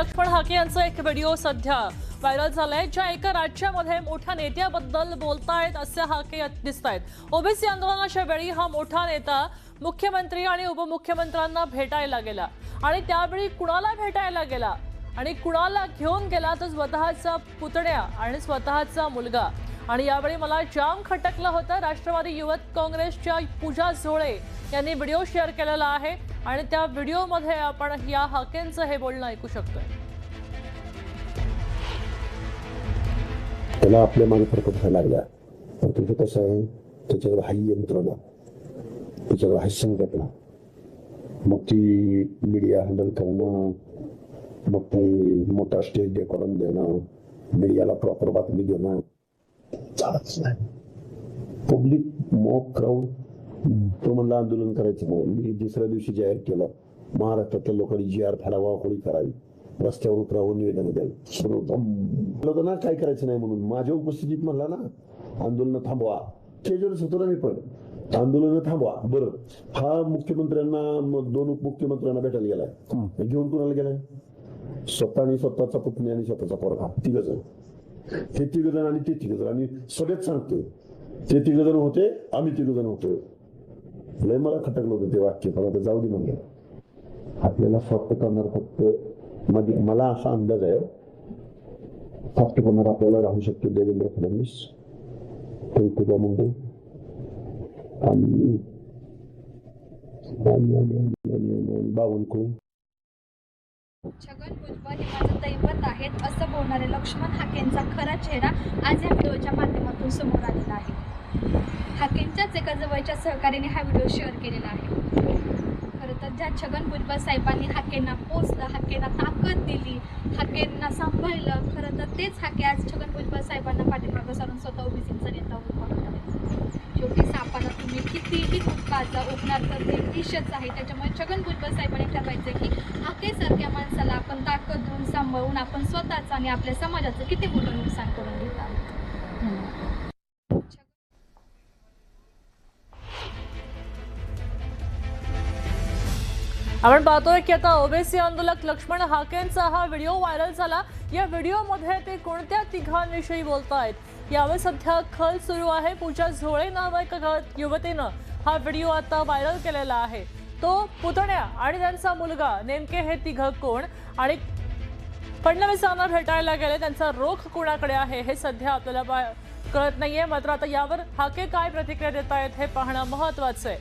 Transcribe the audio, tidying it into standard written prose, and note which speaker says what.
Speaker 1: लक्ष्मण हाके यांचा एक व्हिडिओ सध्या व्हायरल झालाय, ज्या एका राज्यामध्ये मोठ्या नेत्याबद्दल बोलतायत असे हाके दिसतायत। ओबीसी आंदोलनाच्या वेळी हा मोठा नेता मुख्यमंत्री आणि उपमुख्यमंत्र्यांना भेटायला गेला आणि त्यावेळी कुणाला भेटायला गेला आणि कुणाला घेऊन गेला तर स्वतःचा पुतण्या आणि स्वतःचा मुलगा। आणि यावेळी मला जाम खटकलं होतं। राष्ट्रवादी युवक काँग्रेसच्या पूजा झोळे यांनी व्हिडिओ शेअर केलेला आहे आणि त्या व्हिडिओमध्ये आपण या हाकेंचं हे बोलणं ऐकू शकतोय।
Speaker 2: त्याला आपल्या मागे फरक व्हायला लागला, पण तुझं कसं आहे, त्याच्यावर हाई यंत्रणा, त्याच्यावर हाय संघटना, मग ती मीडिया हँडल करणं, मग ते मोठा स्टेज डेकोरम देणं, मीडियाला प्रॉपर बातमी देणं चालत नाही। पब्लिक मॉक क्राऊड, तो म्हणला आंदोलन करायचं म्हणून मी दुसऱ्या दिवशी जाहीर केलं, महाराष्ट्रातल्या लोकांनी GR फाडावा, होळी करावी, रस्त्यावर उतरावं, निवेदन द्यावं ना, काय करायचं नाही म्हणून माझ्या उपस्थितीत म्हणला ना आंदोलन थांबवा। स्टेजवर होतो ना मी, पण आंदोलन थांबवा। बरं, हा मुख्यमंत्र्यांना दोन उपमुख्यमंत्र्यांना भेटायला गेलाय, घेऊन कुणाला गेलाय? स्वतः आणि स्वतःचा पुतणी आणि स्वतःचा पोरगा, तिघ जण, हे तिघ जण आणि ते तिघ जण, आणि सगळ्यात सांगतोय ते तिघ जण होते, आम्ही तिघ जण होतो। लय मला खटकलं होतं ते वाक्य, पण आता जाऊ दे म्हणलं। आपल्याला सॉफ्ट करणार फक्त मला असा अंदाज आहे, सॉफ्ट करणार आपल्याला राहू शकतो देवेंद्र फडणवीस, पंकजा मुंडे आणि बावनकुळे।
Speaker 3: छगन भुजबळ हे माझं दैवत आहेत असं बोलणारे लक्ष्मण हाकेंचा खरा चेहरा आज या व्हिडिओच्या माध्यमातून समोर आलेला आहे। हाकेंच्याच एका जवळच्या सहकार्याने हा व्हिडिओ शेअर केलेला आहे। खरं तर ज्या छगन भुजबळ साहेबांनी हाकेंना पोचलं, हाकेंना ताकद दिली, हाकेंना सांभाळलं, खरं तर तेच हाके आज छगन भुजबळ साहेबांना पाठीमागं सारून स्वतः ओबीसीचा नेता उभा करतात। शेवटी सापाला तुम्ही कितीही दुःखाचा उठणार तर ते विषच आहे। त्याच्यामुळे छगन भुजबळ साहेबांनी ठरवायचं की हाकेसारख्या माणसाला आपण ताकद देऊन सांभाळून आपण स्वतःचं आणि आपल्या समाजाचं किती मोठं नुकसान करून घेत आहोत।
Speaker 1: आपण पाहतोय की आता ओबीसी आंदोलक लक्ष्मण हाकेंचा हा व्हिडिओ व्हायरल झाला। या व्हिडिओमध्ये ते कोणत्या तिघांविषयी बोलतायत यावर सध्या खल सुरू आहे। पूजा झोळे नावाच्या युवतीनं हा व्हिडिओ आता व्हायरल केलेला आहे। तो पुतण्या आणि त्यांचा मुलगा, नेमके हे तिघ कोण आणि फडणवीसांना भेटायला गेले, त्यांचा रोख कोणाकडे आहे हे सध्या आपल्याला कळत नाहीये। मात्र आता यावर हाके काय प्रतिक्रिया देत आहेत हे पाहणं महत्त्वाचं आहे।